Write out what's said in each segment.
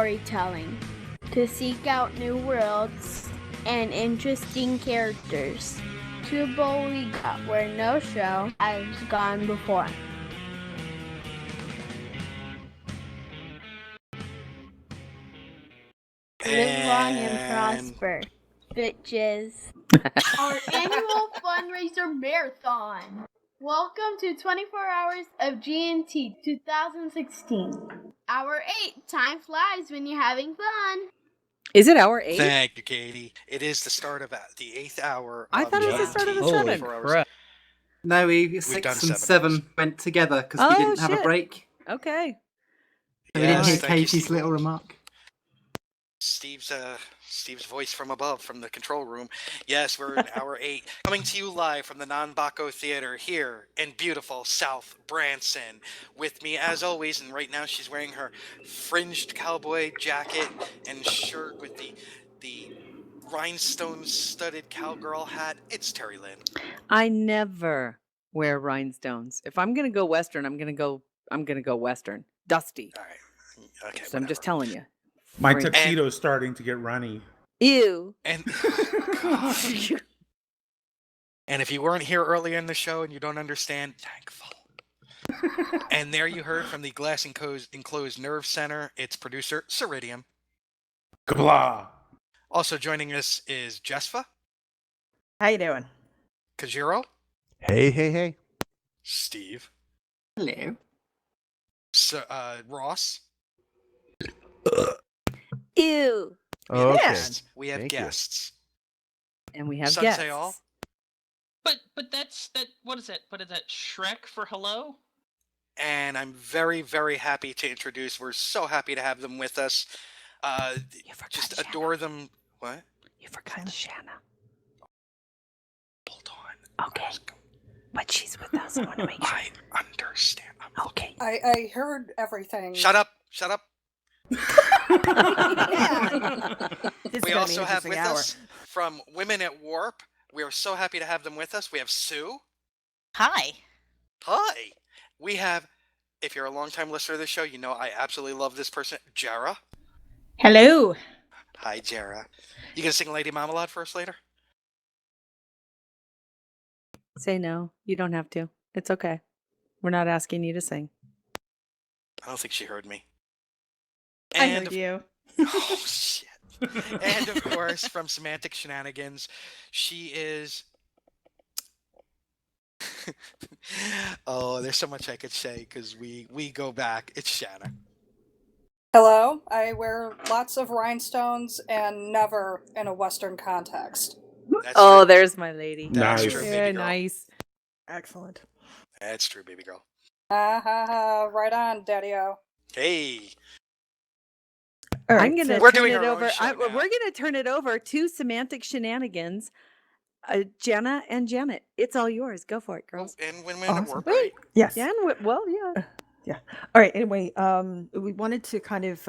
storytelling, to seek out new worlds and interesting characters, to boldly go where no show has gone before. Live long and prosper, bitches. Our annual fundraiser marathon. Welcome to 24 Hours of G&T 2016. Hour 8. Time flies when you're having fun. Is it hour 8? Thank you, Katie. It is the start of the 8th hour. I thought it was the start of the 7th. Crap. No, We've done 6 and 7 7 went together because we didn't have a break. Okay. So we didn't hear thank you, Katie's Steve. little remark. Steve's voice from above, from the control room. Yes, we're in hour 8, coming to you live from the Non-Baco Theater here in beautiful South Branson. With me, as always, and right now she's wearing her fringed cowboy jacket and shirt with the rhinestone-studded cowgirl hat. It's Terry Lynn. I never wear rhinestones. If I'm gonna go Western, I'm gonna go Western. Dusty. All right. Okay. So I'm just telling you. My tuxedo's starting to get runny. Ew. And and if you weren't here earlier in the show and you don't understand, thankful. And there you heard from the Glass Enclosed Nerve Center, its producer, Ceridium. Kablah! Also joining us is Jesfa. How you doing? Kajiro. Hey. Steve. Hello. Ross. Ew. Okay. We have Thank you. guests. And we have Some guests. say all. But that's what is it? What is that? Shrek for hello? And I'm very, very happy to introduce. We're so happy to have them with us. Just Shanna. adore them. What? You forgot Shanna. Hold on. Okay. But she's with us. I want to make sure. I understand. Okay. I heard everything. Shut up. This is We gonna also be an have interesting with hour. us from Women at Warp. We are so happy to have them with us. We have Sue. Hi. Hi. We have, if you're a longtime listener to the show, you know I absolutely love this person, Jara. Hello. Hi, Jara. You gonna sing Lady Marmalade for us later? Say no. You don't have to. It's okay. We're not asking you to sing. I don't think she heard me. I heard you. Oh, shit. And of course, from Semantic Shenanigans, she is... Oh, there's so much I could say because we go back. It's Shanna. Hello. I wear lots of rhinestones and never in a Western context. That's Oh, true. there's my lady. That's Nice. true, Yeah, baby girl. nice. Excellent. That's true, baby girl. Ha ha ha. Right on, Daddy-o. Hey. All right, I'm gonna We're turn doing it our own over. show We're now. gonna turn it over to Semantic Shenanigans. Jenna and Janet, it's all yours. Go for it, girls. And Women at Awesome. Warp, Wait. right? Yes. Yeah, well, yeah. Yeah. All right. Anyway, we wanted to kind of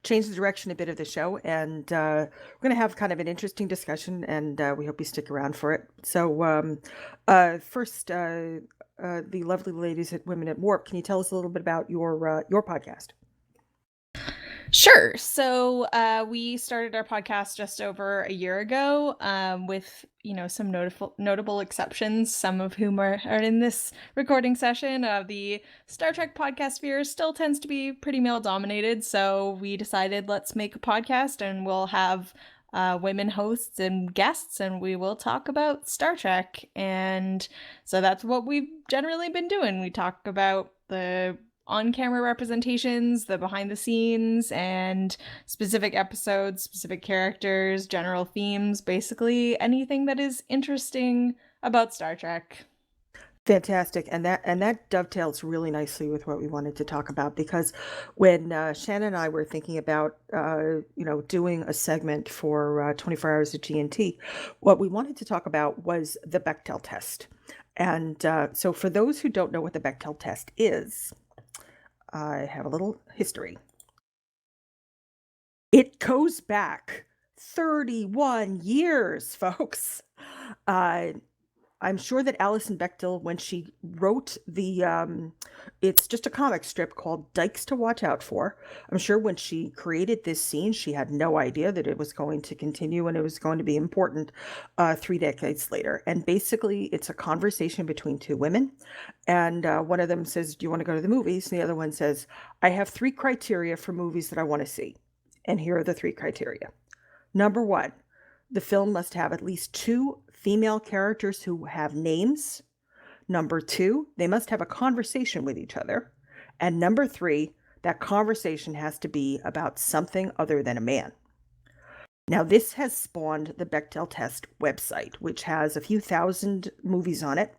change the direction a bit of the show, and we're going to have kind of an interesting discussion, and we hope you stick around for it. So, first, the lovely ladies at Women at Warp, can you tell us a little bit about your podcast? Sure. So we started our podcast just over a year ago, with some notable exceptions, some of whom are in this recording session. The Star Trek podcast sphere still tends to be pretty male dominated, so we decided let's make a podcast and we'll have women hosts and guests, and we will talk about Star Trek. And so that's what we've generally been doing. We talk about the on-camera representations, the behind the scenes, and specific episodes, specific characters, general themes, basically anything that is interesting about Star Trek. Fantastic, and that dovetails really nicely with what we wanted to talk about, because when Shannon and I were thinking about doing a segment for 24 Hours of G&T, what we wanted to talk about was the Bechdel test. And so for those who don't know what the Bechdel test is, I have a little history. It goes back 31 years, folks. I'm sure that Alison Bechdel, when she wrote it's just a comic strip called Dykes to Watch Out For. I'm sure when she created this scene, she had no idea that it was going to continue and it was going to be important 3 decades later. And basically, it's a conversation between two women. And one of them says, "Do you want to go to the movies?" And the other one says, "I have 3 criteria for movies that I want to see. And here are the 3 criteria. Number 1, the film must have at least 2 female characters who have names. Number 2, they must have a conversation with each other. And number 3, that conversation has to be about something other than a man." Now, this has spawned the Bechdel Test website, which has a few thousand movies on it,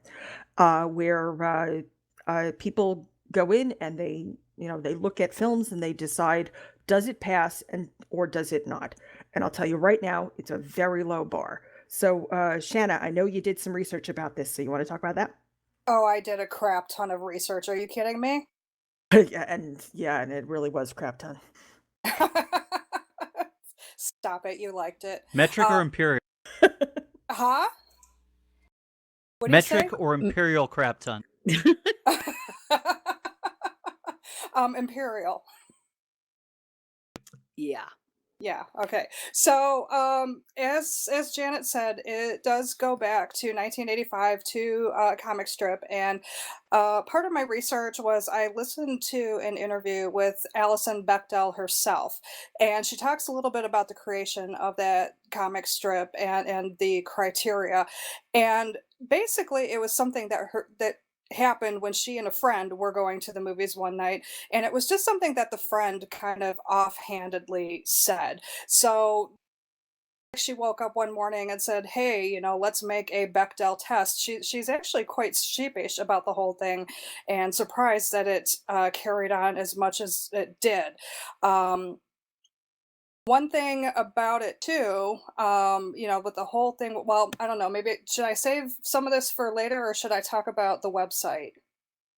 where people go in and they look at films and they decide, does it pass or does it not? And I'll tell you right now, it's a very low bar. So, Shanna, I know you did some research about this, so you want to talk about that? Oh, I did a crap ton of research. Are you kidding me? Yeah, and it really was crap ton. Stop it. You liked it. Metric or imperial? Huh? What do Metric you say? or imperial crap ton? Imperial. Yeah. Yeah, okay. So, as Janet said, it does go back to 1985 to a comic strip, and part of my research was I listened to an interview with Alison Bechdel herself, and she talks a little bit about the creation of that comic strip and the criteria, and basically it was something that happened when she and a friend were going to the movies one night, and it was just something that the friend kind of offhandedly said. So she woke up one morning and said, "Hey, let's make a Bechdel test." She's actually quite sheepish about the whole thing and surprised that it carried on as much as it did. One thing about it too, with the whole thing, well, I don't know, maybe should I save some of this for later or should I talk about the website?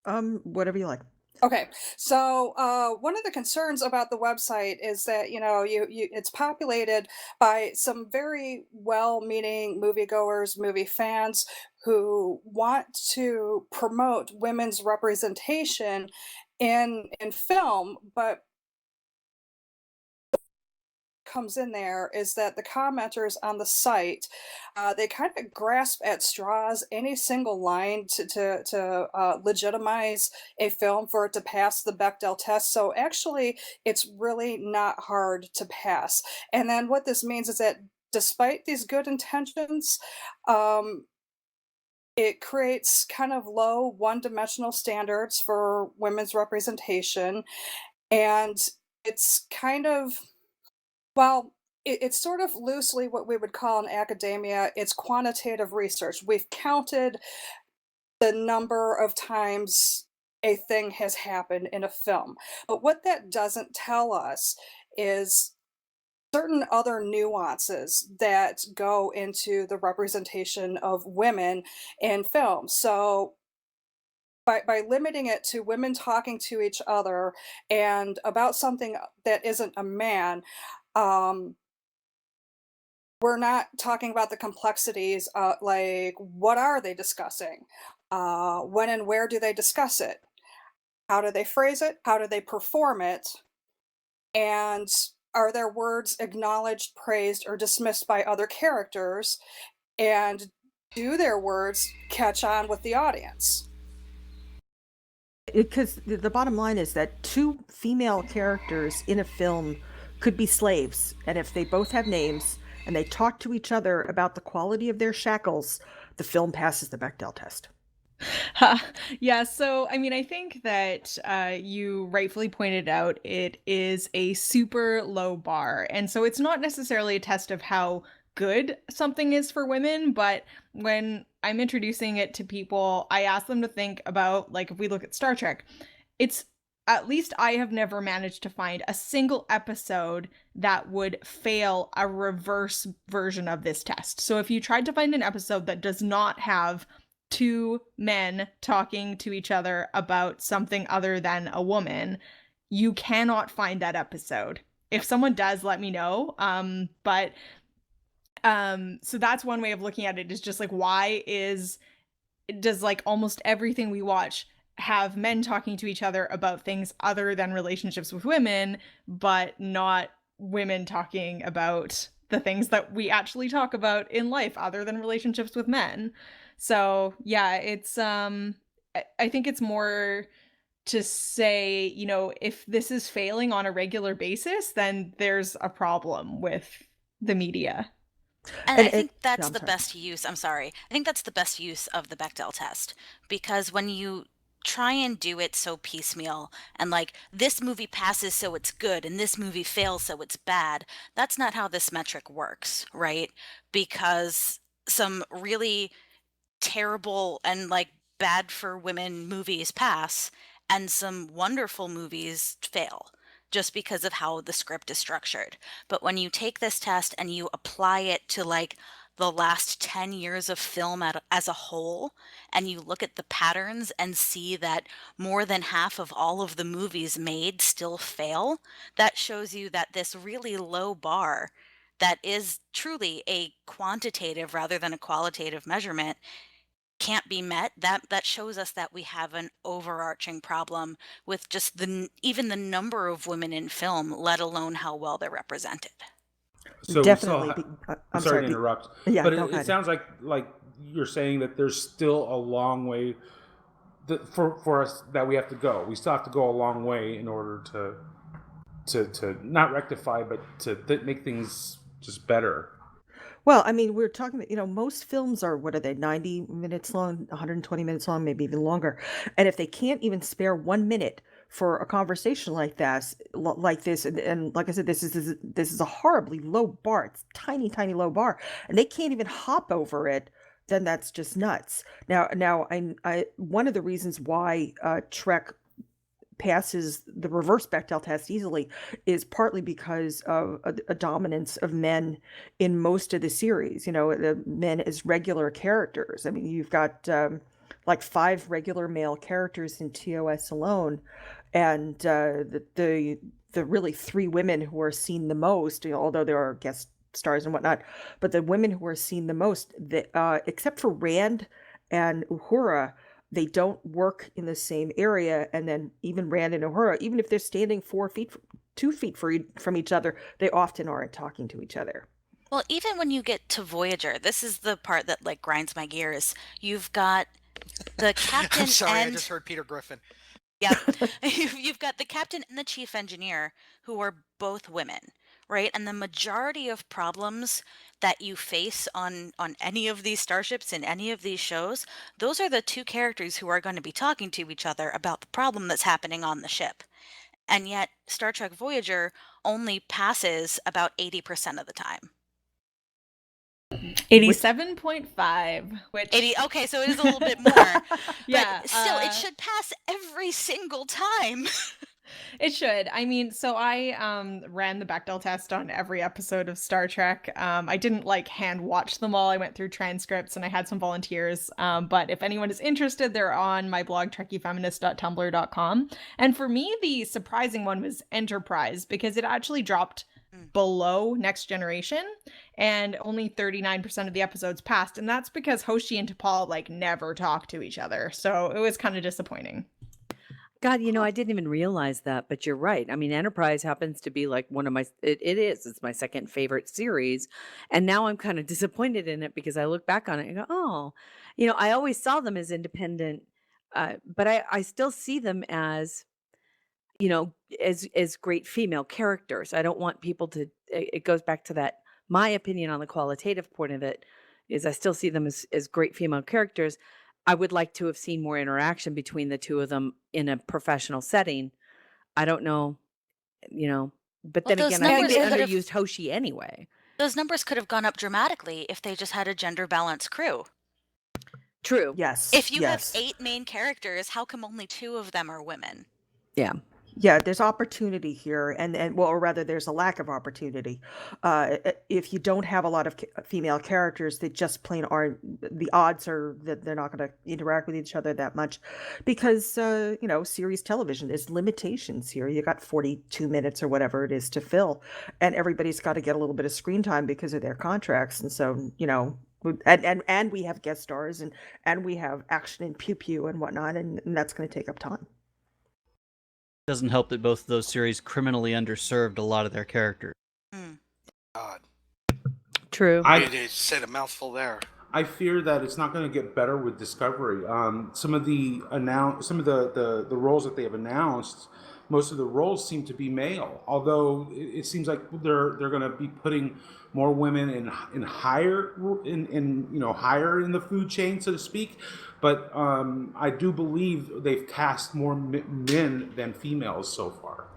Whatever you like. Okay, so one of the concerns about the website is that it's populated by some very well-meaning moviegoers, movie fans who want to promote women's representation in film, but comes in there is that the commenters on the site they kind of grasp at straws any single line to legitimize a film for it to pass the Bechdel test. So actually it's really not hard to pass, and then what this means is that despite these good intentions, it creates kind of low one-dimensional standards for women's representation, and it's kind of, well, it's sort of loosely what we would call in academia, it's quantitative research. We've counted the number of times a thing has happened in a film. But what that doesn't tell us is certain other nuances that go into the representation of women in film. So by limiting it to women talking to each other and about something that isn't a man, we're not talking about the complexities, like what are they discussing? When and where do they discuss it? How do they phrase it? How do they perform it? And are their words acknowledged, praised, or dismissed by other characters? And do their words catch on with the audience? Because the bottom line is that 2 female characters in a film could be slaves, and if they both have names and they talk to each other about the quality of their shackles, the film passes the Bechdel test. Yeah, so I mean, I think that you rightfully pointed out it is a super low bar. And so it's not necessarily a test of how good something is for women, but when I'm introducing it to people, I ask them to think about, like, if we look at Star Trek, it's at least I have never managed to find a single episode that would fail a reverse version of this test. So if you tried to find an episode that does not have 2 men talking to each other about something other than a woman, you cannot find that episode. If someone does, let me know. So that's one way of looking at it, is just like, why is does like almost everything we watch have men talking to each other about things other than relationships with women, but not women talking about the things that we actually talk about in life other than relationships with men. So yeah, it's I think it's more to say, you know, if this is failing on a regular basis, then there's a problem with the media. And And I think it, that's I'm the sorry. best use. I'm sorry. I think that's the best use of the Bechdel test because when you try and do it so piecemeal and like this movie passes so it's good and this movie fails so it's bad, that's not how this metric works, right? Because some really terrible and like bad for women movies pass and some wonderful movies fail just because of how the script is structured. But when you take this test and you apply it to like the last 10 years of film as a whole, and you look at the patterns and see that more than half of all of the movies made still fail, that shows you that this really low bar that is truly a quantitative rather than a qualitative measurement can't be met. That shows us that we have an overarching problem with just even the number of women in film, let alone how well they're represented. So Definitely. I'm I'm sorry to sorry. interrupt, Yeah, but go it ahead. sounds like you're saying that there's still a long way for us that we have to go. We still have to go a long way in order to not rectify, but to make things just better. Well, I mean, we're talking about, you know, most films are, what are they, 90 minutes long, 120 minutes long, maybe even longer. And if they can't even spare 1 minute for a conversation like this, and like I said, this is a horribly low bar. It's tiny, tiny low bar, and they can't even hop over it. Then that's just nuts. Now, I one of the reasons why Trek passes the reverse Bechdel test easily is partly because of a dominance of men in most of the series. You know, the men as regular characters. I mean, you've got like 5 regular male characters in TOS alone, and the really 3 women who are seen the most, you know, although there are guest stars and whatnot, but the women who are seen the most, except for Rand and Uhura, they don't work in the same area. And then even Rand and Uhura, even if they're standing 4 feet, 2 feet from each other, they often aren't talking to each other. Well, even when you get to Voyager, this is the part that like grinds my gears. You've got the captain I'm sorry, and I just heard Peter Griffin. Yep. You've got the captain and the chief engineer who are both women, right? And the majority of problems that you face on any of these starships in any of these shows, those are the 2 characters who are going to be talking to each other about the problem that's happening on the ship. And yet Star Trek Voyager only passes about 80% of the time. 87.5, which 80, okay, so it is a little bit more. yeah, but still it should pass every single time. It should. I mean, so I ran the Bechdel test on every episode of Star Trek. I didn't like hand watch them all. I went through transcripts and I had some volunteers. But if anyone is interested, they're on my blog, trekkiefeminist.tumblr.com. And for me, the surprising one was Enterprise because it actually dropped below Next Generation and only 39% of the episodes passed. And that's because Hoshi and T'Pol like never talk to each other. So it was kind of disappointing. God, you know, I didn't even realize that, but you're right. I mean, Enterprise happens to be like one of my, it's my second favorite series. And now I'm kind of disappointed in it because I look back on it and go, oh, you know, I always saw them as independent, but I still see them as, you know, as great female characters. I don't want people to, it goes back to that, my opinion on the qualitative point of it is I still see them as great female characters. I would like to have seen more interaction between the 2 of them in a professional setting. I don't know, you know, but Well, then those again, I think they numbers could have- underused Hoshi anyway. Those numbers could have gone up dramatically if they just had a gender balanced crew. True. Yes. If you yes. have 8 main characters, how come only 2 of them are women? Yeah. Yeah, there's opportunity here, and well, or rather, there's a lack of opportunity. If you don't have a lot of female characters, they just plain aren't. The odds are that they're not going to interact with each other that much, because you know, series television, there's limitations here. You got 42 minutes or whatever it is to fill, and everybody's got to get a little bit of screen time because of their contracts, and so you know, And we have guest stars and we have action and pew pew and whatnot, and that's going to take up time. Doesn't help that both of those series criminally underserved a lot of their characters. God. True. It said a mouthful there. I fear that it's not going to get better with Discovery. Some of the roles that they have announced, most of the roles seem to be male. Although it seems like they're going to be putting more women in higher higher in the food chain, so to speak. But I do believe they've cast more men than females so far.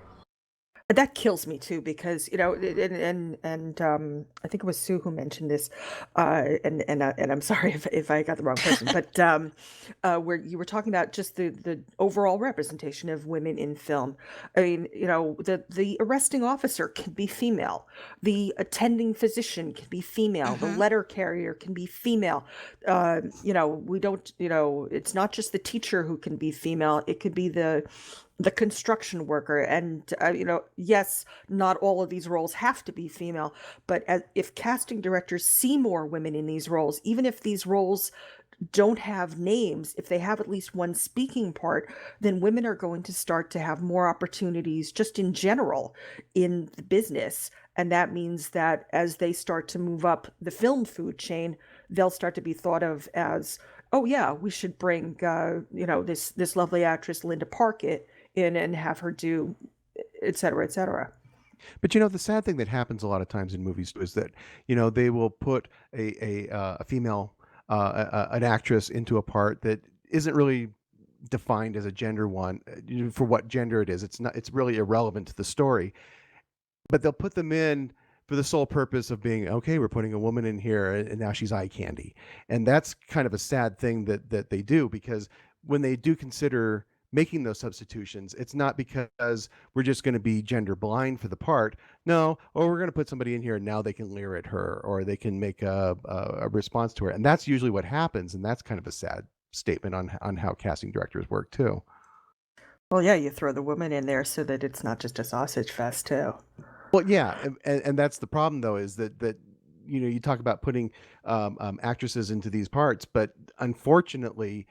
But that kills me too, because and I think it was Sue who mentioned this, and I'm sorry if I got the wrong person, but where you were talking about just the overall representation of women in film. I mean, the arresting officer can be female, the attending physician can be female, the letter carrier can be female. We don't, it's not just the teacher who can be female; it could be the construction worker. And yes, not all of these roles have to be female, but if casting directors see more women in these roles, even if these roles don't have names, if they have at least one speaking part, then women are going to start to have more opportunities just in general in the business. And that means that as they start to move up the film food chain, they'll start to be thought of as, oh yeah, we should bring this lovely actress Linda Parkett in and have her do, et cetera, et cetera. But the sad thing that happens a lot of times in movies is that they will put a female an actress into a part that isn't really defined as a gender one for what gender it is. It's really irrelevant to the story. But they'll put them in for the sole purpose of being, okay, we're putting a woman in here and now she's eye candy. And that's kind of a sad thing that they do, because when they do consider making those substitutions, it's not because we're just going to be gender blind for the part. No, or we're going to put somebody in here and now they can leer at her or they can make a response to her. And that's usually what happens. And that's kind of a sad statement on how casting directors work too. Well, yeah, you throw the woman in there so that it's not just a sausage fest too. Well, yeah, and that's the problem though, is that you talk about putting actresses into these parts, but unfortunately,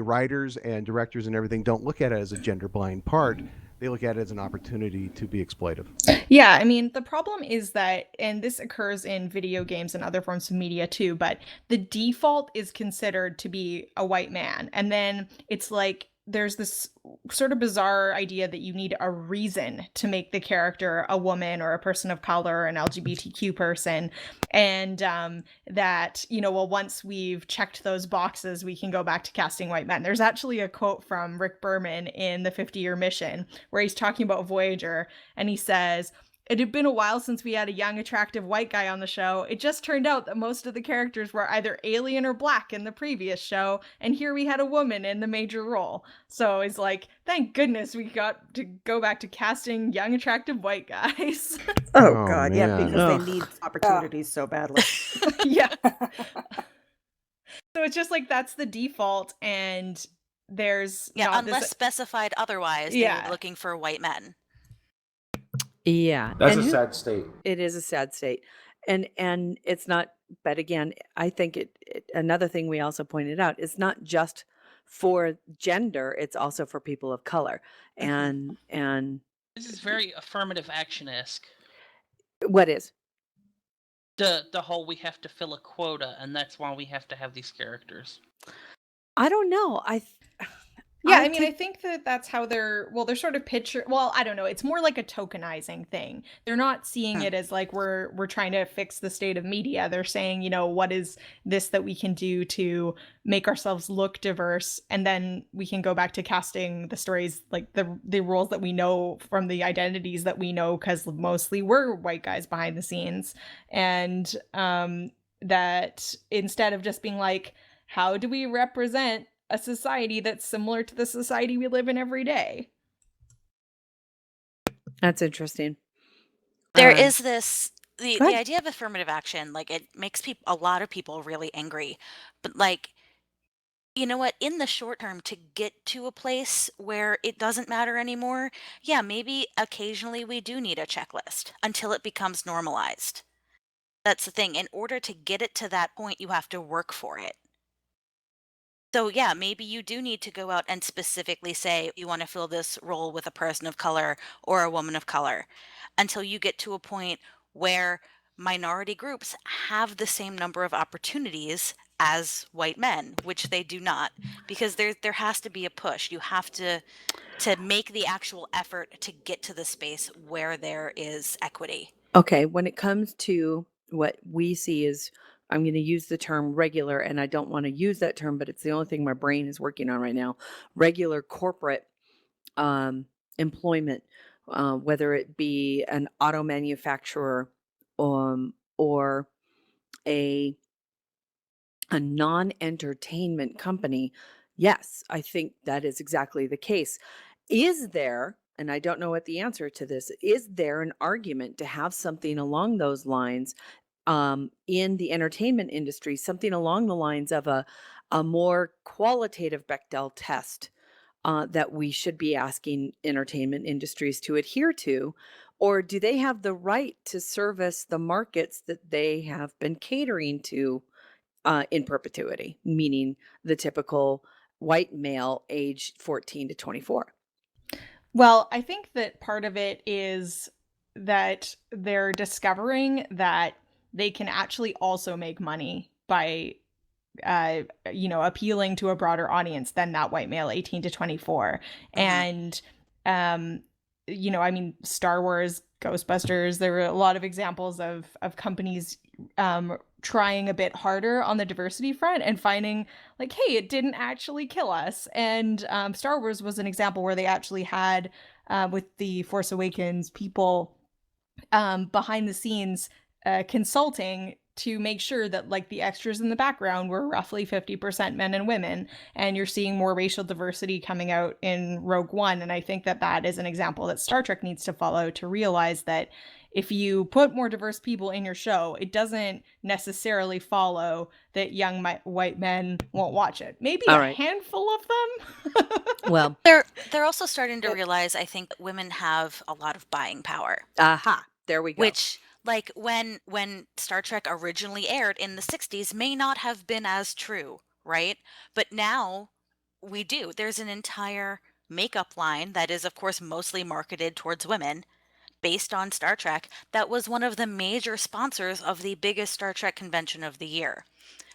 writers and directors and everything don't look at it as a gender blind part. They look at it as an opportunity to be exploitive. Yeah, I mean, the problem is that, and this occurs in video games and other forms of media too, but the default is considered to be a white man. And then it's like there's this sort of bizarre idea that you need a reason to make the character a woman or a person of color or an LGBTQ person. And that, well, once we've checked those boxes, we can go back to casting white men. There's actually a quote from Rick Berman in the 50-Year Mission where he's talking about Voyager, and he says, "It had been a while since we had a young, attractive white guy on the show. It just turned out that most of the characters were either alien or black in the previous show, and here we had a woman in the major role." So it's like, thank goodness we got to go back to casting young, attractive white guys. Oh God, yeah, man. because they need opportunities so badly. Yeah. So it's just like that's the default, and there's unless specified otherwise, they're looking for white men. Yeah. That's a sad state. It is a sad state. And it's not, but again, I think another thing we also pointed out, it's not just for gender, it's also for people of color. And This is very affirmative action-esque. what is? The whole we have to fill a quota, and that's why we have to have these characters. I don't know. Yeah, I mean, I think that's how they're sort of I don't know, it's more like a tokenizing thing. They're not seeing it as like we're trying to fix the state of media. They're saying, what is this that we can do to make ourselves look diverse, and then we can go back to casting the stories, like the roles that we know from the identities that we know, because mostly we're white guys behind the scenes. And that instead of just being like, how do we represent a society that's similar to the society we live in every day? That's interesting. There is this the idea of affirmative action, like it makes a lot of people really angry. But like, you know what, in the short term, to get to a place where it doesn't matter anymore, yeah, maybe occasionally we do need a checklist until it becomes normalized. That's the thing. In order to get it to that point, you have to work for it. So yeah, maybe you do need to go out and specifically say you want to fill this role with a person of color or a woman of color until you get to a point where minority groups have the same number of opportunities as white men, which they do not, because there has to be a push. You have to make the actual effort to get to the space where there is equity. Okay, when it comes to what we see is, I'm going to use the term regular, and I don't want to use that term, but it's the only thing my brain is working on right now. Regular corporate employment, whether it be an auto manufacturer or a non-entertainment company. Yes, I think that is exactly the case. Is there, and I don't know what the answer to this, is there an argument to have something along those lines in the entertainment industry, something along the lines of a more qualitative Bechdel test that we should be asking entertainment industries to adhere to? Or do they have the right to service the markets that they have been catering to in perpetuity, meaning the typical white male aged 14 to 24? Well, I think that part of it is that they're discovering that they can actually also make money by appealing to a broader audience than that white male 18 to 24. And I mean, Star Wars, Ghostbusters, there were a lot of examples of companies trying a bit harder on the diversity front and finding like, hey, it didn't actually kill us. And Star Wars was an example where they actually had with the Force Awakens people behind the scenes consulting to make sure that like the extras in the background were roughly 50% men and women. And you're seeing more racial diversity coming out in Rogue One. And I think that that is an example that Star Trek needs to follow, to realize that if you put more diverse people in your show, it doesn't necessarily follow that young white men won't watch it. Maybe All a right. handful of them. Well, They're also starting to realize, I think, that women have a lot of buying power. aha, there we go. Which, like, when Star Trek originally aired in the 60s may not have been as true, right? But now we do. There's an entire makeup line that is, of course, mostly marketed towards women based on Star Trek that was one of the major sponsors of the biggest Star Trek convention of the year.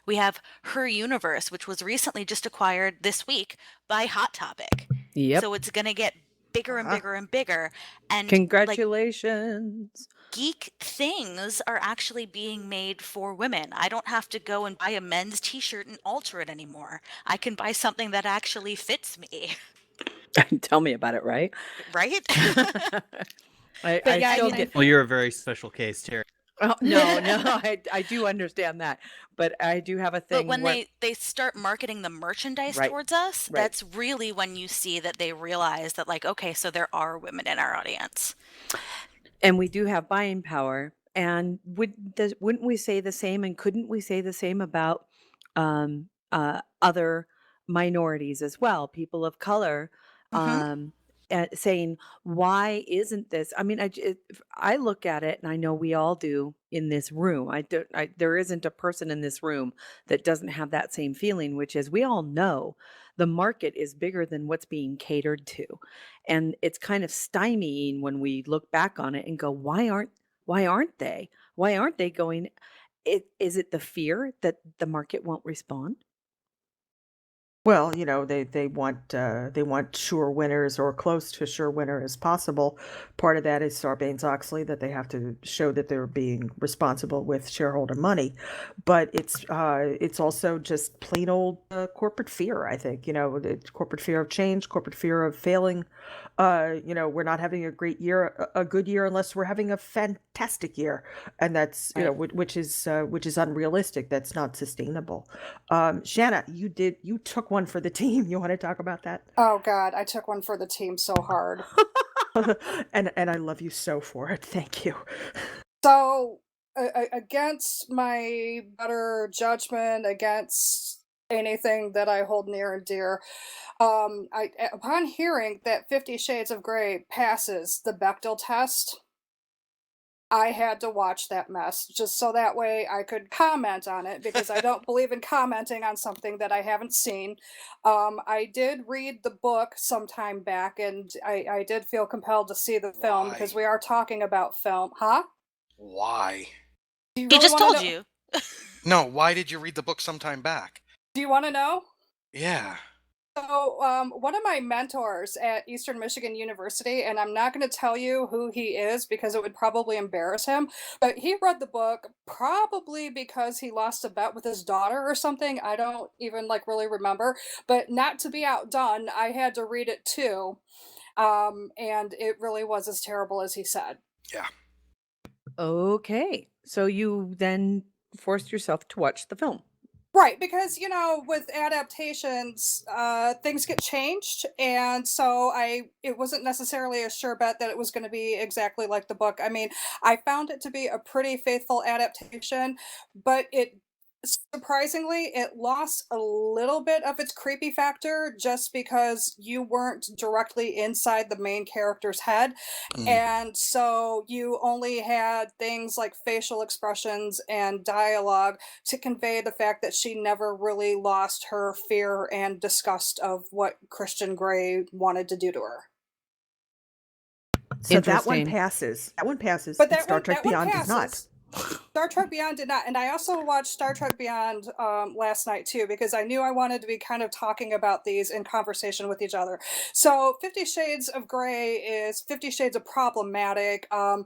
We have Her Universe, which was recently just acquired this week by Hot Topic. Yep. So it's going to get bigger and bigger and bigger. And congratulations. Geek things are actually being made for women. I don't have to go and buy a men's t-shirt and alter it anymore. I can buy something that actually fits me. Tell me about it, right? Right? I still get. Well, you're a very special case, Terry. Oh, no, I do understand that, but I do have a thing. But when they start marketing the merchandise towards us, that's really when you see that they realize that, like, okay, so there are women in our audience. And we do have buying power. And wouldn't we say the same, and couldn't we say the same about other minorities as well, people of color, saying, why isn't this? I mean, I look at it, and I know we all do in this room. There isn't a person in this room that doesn't have that same feeling, which is we all know the market is bigger than what's being catered to. And it's kind of stymieing when we look back on it and go, why aren't they? Why aren't they going? Is it the fear that the market won't respond? Well, they want sure winners or close to sure winner as possible. Part of that is Sarbanes-Oxley, that they have to show that they're being responsible with shareholder money, but it's also just plain old corporate fear. I think the corporate fear of change, corporate fear of failing. We're not having a great year, a good year, unless we're having a fantastic year, and that's which is unrealistic. That's not sustainable. Shanna, you took one for the team. You want to talk about that? Oh God, I took one for the team so hard. and I love you so for it. Thank you. So against my better judgment, against anything that I hold near and dear, upon hearing that 50 Shades of Grey passes the Bechdel test, I had to watch that mess just so that way I could comment on it, because I don't believe in commenting on something that I haven't seen. I did read the book sometime back, and I did feel compelled to see the film because we are talking about film. Huh? Why? Do you He really just wanna told know? you. No, why did you read the book sometime back? Do you want to know? Yeah. So, one of my mentors at Eastern Michigan University, and I'm not going to tell you who he is because it would probably embarrass him, but he read the book probably because he lost a bet with his daughter or something. I don't even really remember, but not to be outdone, I had to read it too. And it really was as terrible as he said. Yeah. Okay. So you then forced yourself to watch the film. Right, because with adaptations, things get changed, and so it wasn't necessarily a sure bet that it was going to be exactly like the book. I mean, I found it to be a pretty faithful adaptation, but surprisingly, it lost a little bit of its creepy factor just because you weren't directly inside the main character's head. And so you only had things like facial expressions and dialogue to convey the fact that she never really lost her fear and disgust of what Christian Grey wanted to do to her. So that one Interesting. passes. That one passes. But and that Star one, Trek that one Beyond does not. passes. Star Trek Beyond did not, and I also watched Star Trek Beyond last night too, because I knew I wanted to be kind of talking about these in conversation with each other. So 50 Shades of Grey is 50 Shades of problematic. The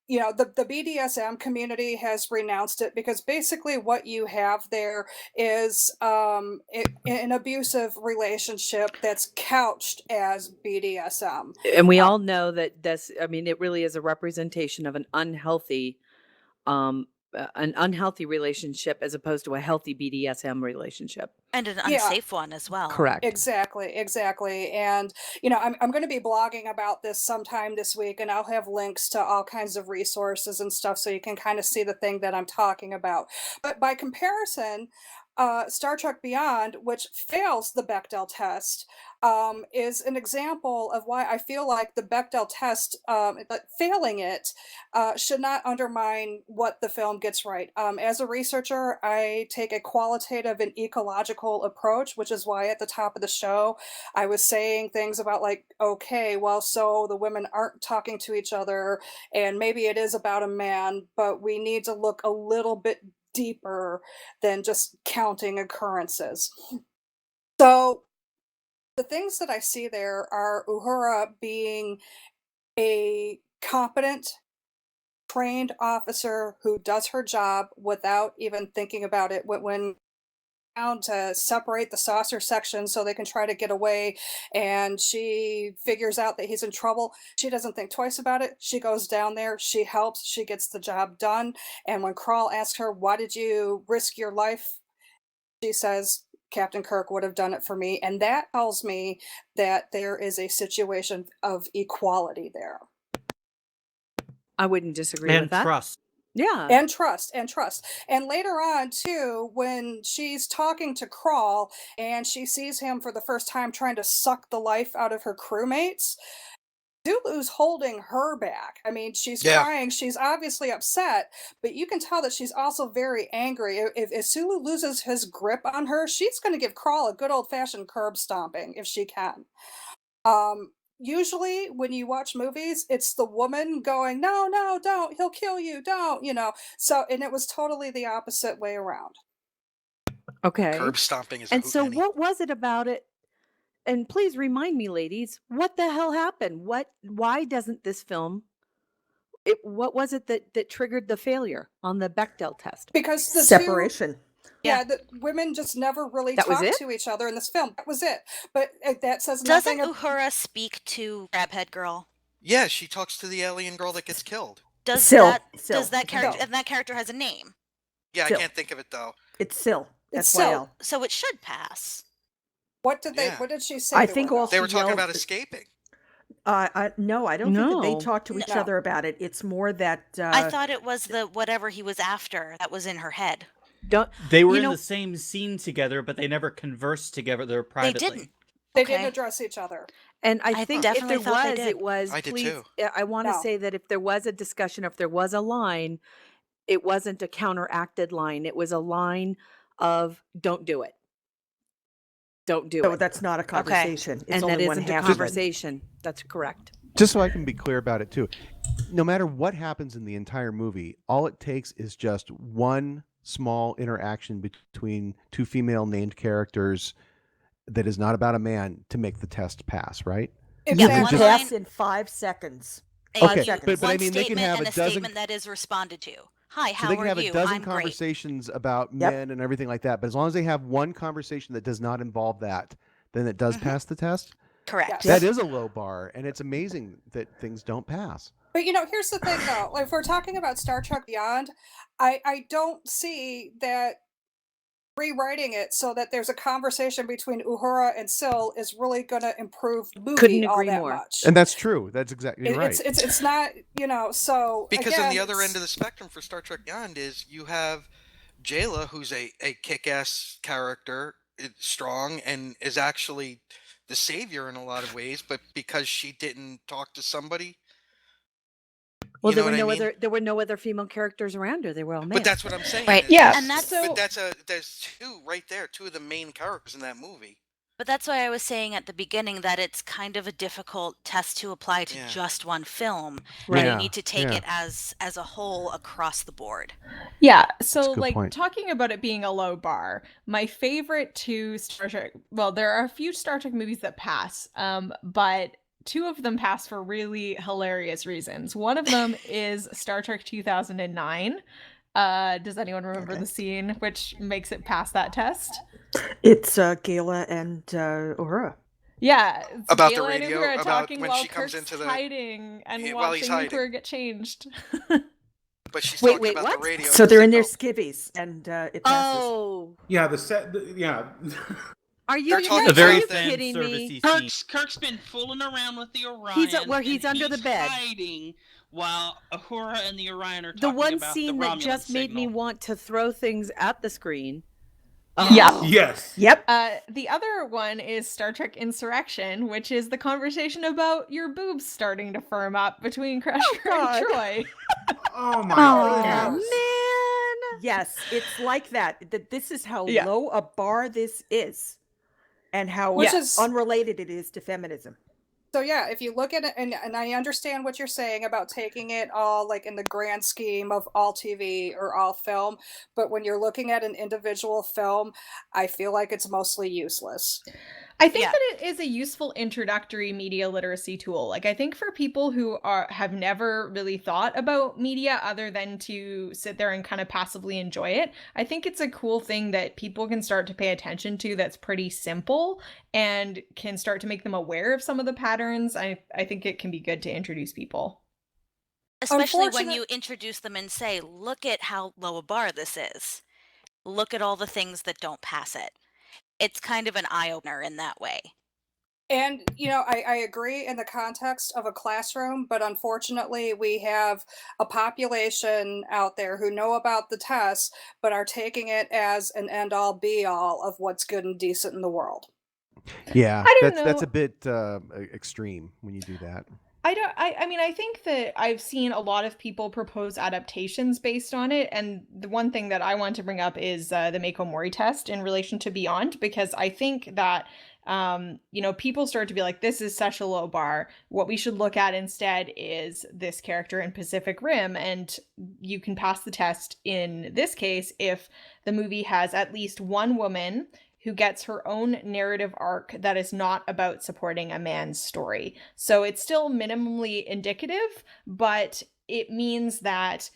BDSM community has renounced it because basically what you have there is an abusive relationship that's couched as BDSM. And we all know that it really is a representation of an unhealthy relationship as opposed to a healthy BDSM relationship. And an Yeah. unsafe one as well. Correct. Exactly. And I'm going to be blogging about this sometime this week, and I'll have links to all kinds of resources and stuff so you can kind of see the thing that I'm talking about. But by comparison, Star Trek Beyond, which fails the Bechdel test, is an example of why I feel like the Bechdel test, failing it, should not undermine what the film gets right. As a researcher, I take a qualitative and ecological approach, which is why at the top of the show, I was saying things about okay, well, so the women aren't talking to each other, and maybe it is about a man, but we need to look a little bit deeper than just counting occurrences. So the things that I see there are Uhura being a competent, trained officer who does her job without even thinking about it when down to separate the saucer section so they can try to get away, and she figures out that he's in trouble. She doesn't think twice about it. She goes down there, she helps, she gets the job done, and when Krall asks her, why did you risk your life, she says, Captain Kirk would have done it for me. And that tells me that there is a situation of equality there. I wouldn't disagree And with that. trust. Yeah. And trust. And later on, too, when she's talking to Krall and she sees him for the first time trying to suck the life out of her crewmates, Zulu's holding her back. I mean, she's crying. She's obviously upset, but you can tell that she's also very angry. If Sulu loses his grip on her, she's going to give Krall a good old-fashioned curb stomping if she can. Usually when you watch movies, it's the woman going, no, don't, he'll kill you, don't, So, and it was totally the opposite way around. Okay. Curb stomping is And a so hootenanny. what was it about it? And please remind me, ladies, what the hell happened? Why doesn't this film what was it that triggered the failure on the Bechdel test? Because the Separation. Yeah, the women just never really That was talked it? to each other in this film. That was it. But that says Doesn't nothing. Uhura speak to Crabhead Girl? Yeah, she talks to the alien girl that gets killed. Does Syl. that character, and that character has a name? Yeah, Syl. I can't think of it though. It's Syl. It's S-Y-L. So it should pass. What did Yeah. What did she say? I to think her? all They were she talking yelled- about escaping. No, I don't think that they No. talk to each No. other about it. It's more that I thought it was the whatever he was after that was in her head. Don't They were you in know- the same scene together, but they never conversed together privately. They didn't. They Okay. didn't address each other. And I I think if definitely there thought they was, did. it was, I did please, too. I want to No. say that if there was a discussion, if there was a line, it wasn't a counteracted line. It was a line of don't do it. Don't do So it. that's not a conversation. It's And only that one isn't a half of it. conversation. That's correct. Just so I can be clear about it too, no matter what happens in the entire movie, all it takes is just one small interaction between two female named characters that is not about a man to make the test pass, right? You Yeah, can one pass line- in 5 seconds. A- 5 you- seconds. but I one mean, they can statement have and a a dozen- statement that is responded to. Hi, So how they can are have you? a dozen I'm great. conversations about Yep. men and everything like that, but as long as they have one conversation that does not involve that, then it does pass the test. Correct. Yes. That is a low bar, and it's amazing that things don't pass. But here's the thing though. Like, if we're talking about Star Trek Beyond, I don't see that rewriting it so that there's a conversation between Uhura and Sil is really going to improve the movie Couldn't all agree that more. much. And that's true. That's exactly right. It's not, so Because again, on the other it's- end of the spectrum for Star Trek Beyond is you have Jayla, who's a kick-ass character, strong, and is actually the savior in a lot of ways, but because she didn't talk to somebody, Well, you know what I mean? there were no other female characters around her. They were all male. But that's what I'm saying. Right. is- Yeah, And that's so- but there's two right there, two of the main characters in that movie. But that's why I was saying at the beginning that it's kind of a difficult test to apply to Yeah. just one film. Right. And Yeah, you need to take yeah. it as a whole across the board. Yeah, That's so a good like point. talking about it being a low bar, my favorite two Star Trek, well, there are a few Star Trek movies that pass, but two of them pass for really hilarious reasons. One of them is Star Trek 2009. Does anyone remember Okay. the scene which makes it pass that test? It's Gala and Uhura. Yeah, it's About the Galen and radio, Uhura about talking when while she comes Kirk's into the- hiding and Yeah, while he's watching hiding. Uhura get changed. But she's Wait, talking wait, about what? the radio. So they're in their signal. skivvies, and it passes. Oh, Yeah, the set. Yeah. are you They're even talking A very about you the- fan kidding me? servicey scene. Kirk's been fooling around with the Orion. where he's and under the bed. hiding while Uhura and the Orion are The talking one about scene the that Romulan just made me signal. want to throw things at the screen. Yeah. Yes. Yep. The other one is Star Trek Insurrection, which is the conversation about your boobs starting to firm up between Crusher God. and Troy. Oh my Oh goodness. man! Yes, it's like that. That this is how Yeah. low a bar this is, and how Which is- unrelated it is to feminism. So yeah, if you look at it, and I understand what you're saying about taking it all like in the grand scheme of all TV or all film, but when you're looking at an individual film, I feel like it's mostly useless. I think Yeah. that it is a useful introductory media literacy tool. Like I think for people who have never really thought about media other than to sit there and kind of passively enjoy it, I think it's a cool thing that people can start to pay attention to that's pretty simple and can start to make them aware of some of the patterns. I think it can be good to introduce people. Especially when Unfortunate- you introduce them and say, look at how low a bar this is. Look at all the things that don't pass it. It's kind of an eye-opener in that way. And, I agree in the context of a classroom, but unfortunately, we have a population out there who know about the tests, but are taking it as an end all be all of what's good and decent in the world. Yeah, I don't that's a know. bit extreme when you do that. I mean, I think that I've seen a lot of people propose adaptations based on it. And the one thing that I want to bring up is the Mako Mori test in relation to Beyond, because I think that, people start to be like, this is such a low bar. What we should look at instead is this character in Pacific Rim. And you can pass the test in this case if the movie has at least one woman who gets her own narrative arc that is not about supporting a man's story. So it's still minimally indicative, but it means that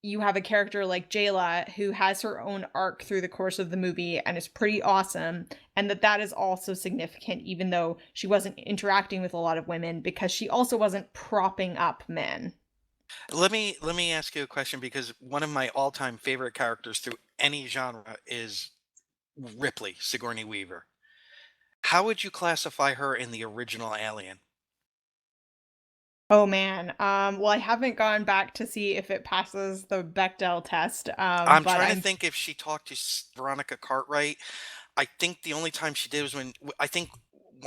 you have a character like Jayla who has her own arc through the course of the movie and is pretty awesome, and that is also significant even though she wasn't interacting with a lot of women because she also wasn't propping up men. Let me ask you a question, because one of my all-time favorite characters through any genre is Ripley, Sigourney Weaver. How would you classify her in the original Alien? Oh man. Well, I haven't gone back to see if it passes the Bechdel test. I'm but trying to think if she talked to Veronica Cartwright. I think the only time she did was when I think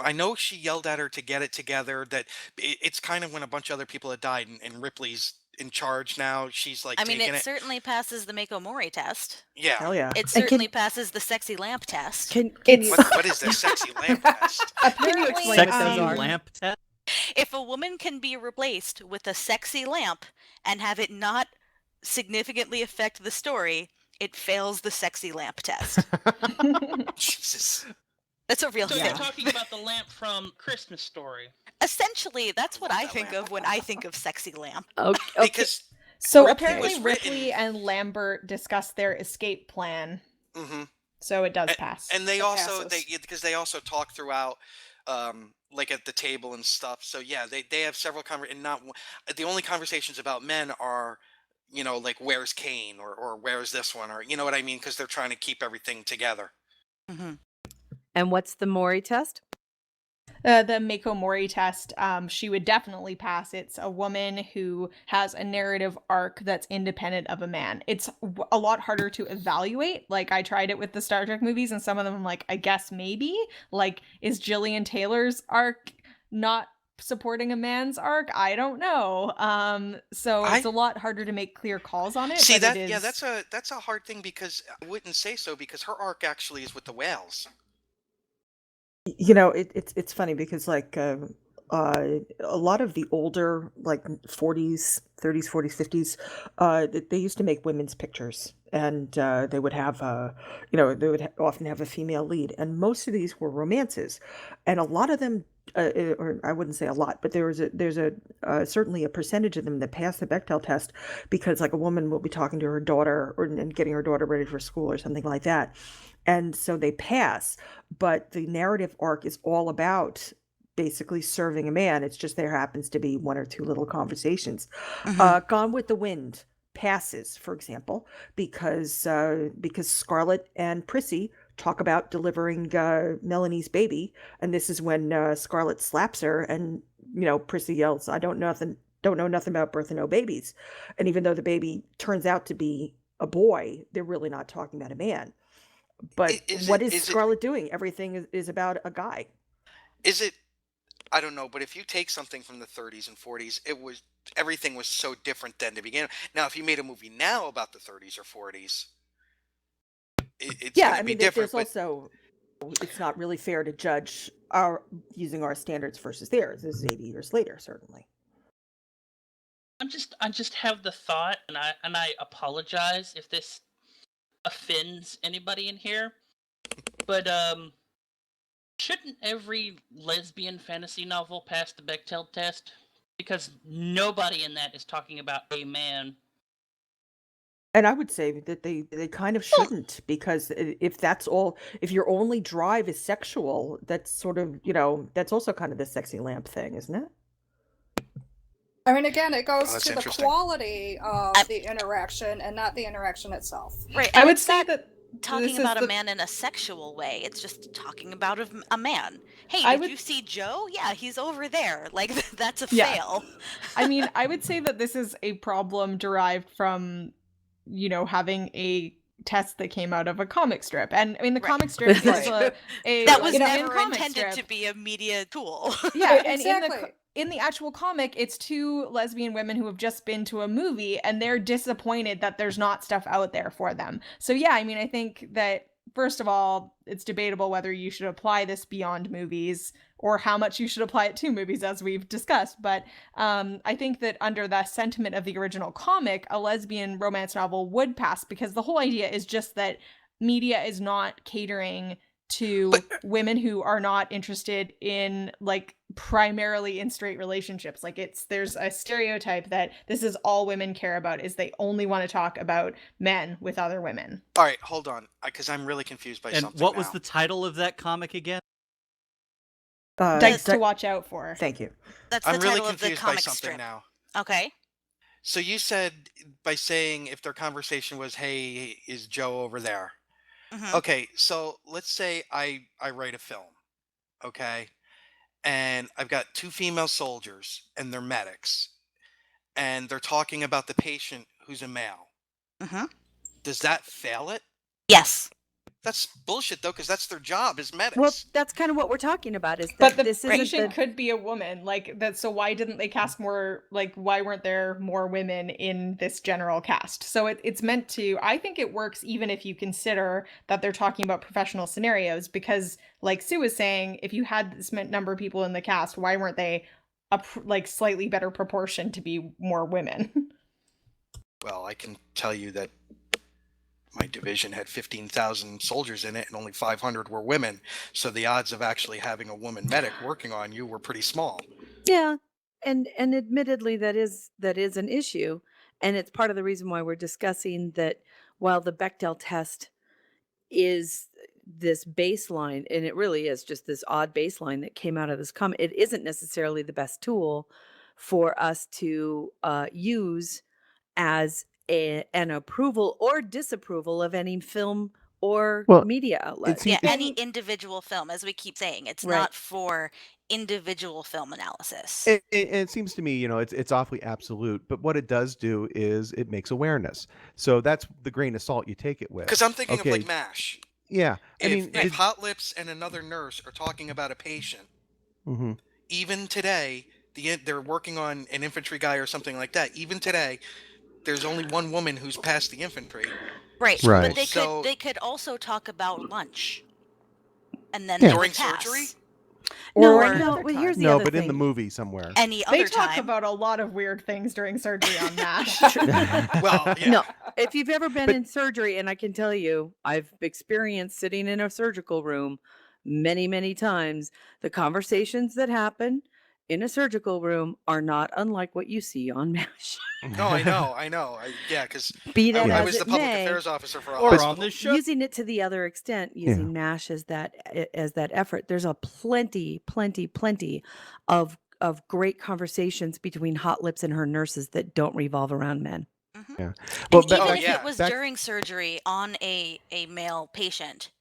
I know she yelled at her to get it together. That it's kind of when a bunch of other people had died, and Ripley's in charge now. She's like I mean, taking it it. certainly passes the Mako Mori test. Yeah. Hell yeah. It And certainly passes the sexy lamp test. Can you What is this sexy lamp test? Can you Apparently, explain what Sexy those are? lamp test. If a woman can be replaced with a sexy lamp and have it not significantly affect the story, it fails the sexy lamp test. Jesus. That's a real So thing. you're talking about the lamp from Christmas Story. Essentially, that's what I think of when I think of sexy lamp. Okay. Because So Ripley apparently was written- Ripley and Lambert discussed their escape plan. Mhm. So it does pass. And they It also passes. because they also talk throughout like at the table and stuff. So yeah, they have several and not the only conversations about men are like where's Kane or where's this one, or you know what I mean, because they're trying to keep everything together. Mm-hmm. And what's the Mori test? The Mako Mori test, she would definitely pass. It's a woman who has a narrative arc that's independent of a man. It's a lot harder to evaluate. Like, I tried it with the Star Trek movies, and some of them I'm like, I guess maybe. Like, is Gillian Taylor's arc not supporting a man's arc? I don't know. So it's a lot harder to make clear calls on it. See but that? it Yeah, is... that's a hard thing, because I wouldn't say so, because her arc actually is with the whales. You know, it's funny because like a lot of the older like 40s, 30s, 40s, 50s, they used to make women's pictures, and they would have they would often have a female lead, and most of these were romances, and a lot of them. Or I wouldn't say a lot, but there's a certainly a percentage of them that pass the Bechdel test, because like a woman will be talking to her daughter and getting her daughter ready for school or something like that, and so they pass. But the narrative arc is all about basically serving a man. It's just there happens to be one or two little conversations. Gone with the Wind passes, for example, because Scarlett and Prissy talk about delivering Melanie's baby, and this is when Scarlett slaps her, and Prissy yells, "I don't know nothing about birth and no babies," and even though the baby turns out to be a boy, they're really not talking about a man. But what is Scarlett doing? Everything is about a guy. Is it? I don't know, but if you take something from the 30s and 40s, everything was so different then to begin. Now, if you made a movie now about the 30s or 40s, it's going to be different. There's also, it's not really fair to judge using our standards versus theirs. This is 80 years later, certainly. I just have the thought, and I apologize if this offends anybody in here, but shouldn't every lesbian fantasy novel pass the Bechdel test? Because nobody in that is talking about a man. And I would say that they kind of shouldn't, because if your only drive is sexual, that's sort of, that's also kind of the sexy lamp thing, isn't it? I mean, again, it goes that's to the interesting. quality of the interaction and not the interaction itself. Right. I and would it's say not that talking this about is a man in a sexual way. It's just talking about a man. Hey, I did would- you see Joe? Yeah, he's over there. Like, that's a Yeah. fail. I mean, I would say that this is a problem derived from, having a test that came out of a comic strip. And I mean, the Right. comic strip is a That was lesbian never comic intended strip. to be a media tool. Yeah, and Exactly. in the actual comic, it's two lesbian women who have just been to a movie, and they're disappointed that there's not stuff out there for them. So yeah, I mean, I think that first of all, it's debatable whether you should apply this beyond movies or how much you should apply it to movies, as we've discussed. But I think that under the sentiment of the original comic, a lesbian romance novel would pass, because the whole idea is just that media is not catering to women who are not interested in primarily in straight relationships. There's a stereotype that this is all women care about, is they only want to talk about men with other women. All right, hold on, because I'm really confused by And something. what was now. the title of that comic again? Dykes to watch out for. Thank you. That's I'm the really title of the confused by comic something strip. now. Okay. So you said by saying if their conversation was, "Hey, is Joe over there?" Mhm. Okay, so let's say I write a film, okay, and I've got two female soldiers and they're medics, and they're talking about the patient who's a male. Mhm. Does that fail it? Yes. That's bullshit, though, because that's their job as medics. Well, that's kind of what we're talking about. Is that But the this patient isn't could be a woman, like that. So why didn't they cast more? Like, why weren't there more women in this general cast? So it's meant to. I think it works even if you consider that they're talking about professional scenarios, because, like Sue was saying, if you had this number of people in the cast, why weren't they like slightly better proportion to be more women? Well, I can tell you that my division had 15,000 soldiers in it, and only 500 were women. So the odds of actually having a woman medic working on you were pretty small. Yeah, and admittedly, that is an issue, and it's part of the reason why we're discussing that. While the Bechdel test is this baseline, and it really is just this odd baseline that came out of this comment, it isn't necessarily the best tool for us to use as an approval or disapproval of any film or Well, media it outlet. seems Yeah, any individual film, as we keep saying, it's Right. not for individual film analysis. it seems to me, it's awfully absolute, but what it does do is it makes awareness. So that's the grain of salt you take it with. Because I'm thinking of Okay. like MASH. Yeah, I If, mean, if Hot Lips and another nurse are talking about a patient, Mhm. even today, they're working on an infantry guy or something like that. Even today, there's only one woman who's passed the infantry. Right, Right. but So- they could also talk about lunch, and then Yeah. they During would pass. surgery? No, Or I know. another Well, time. here's the No, other but thing. in the movie somewhere. Any They other talk time. about a lot of weird things during surgery on MASH. Well, yeah. No, if you've ever been in surgery, and I can tell you, I've experienced sitting in a surgical room many, many times, the conversations that happen in a surgical room are not unlike what you see on MASH. No, I know. Yeah, because Be that I as was it the public may, affairs officer for a Or hospital. on this show. using it to the other extent, using MASH as that effort, there's a plenty of great conversations between Hot Lips and her nurses that don't revolve around men. Mhm. Yeah. And Well, even if yeah. it was back- during surgery on a male patient,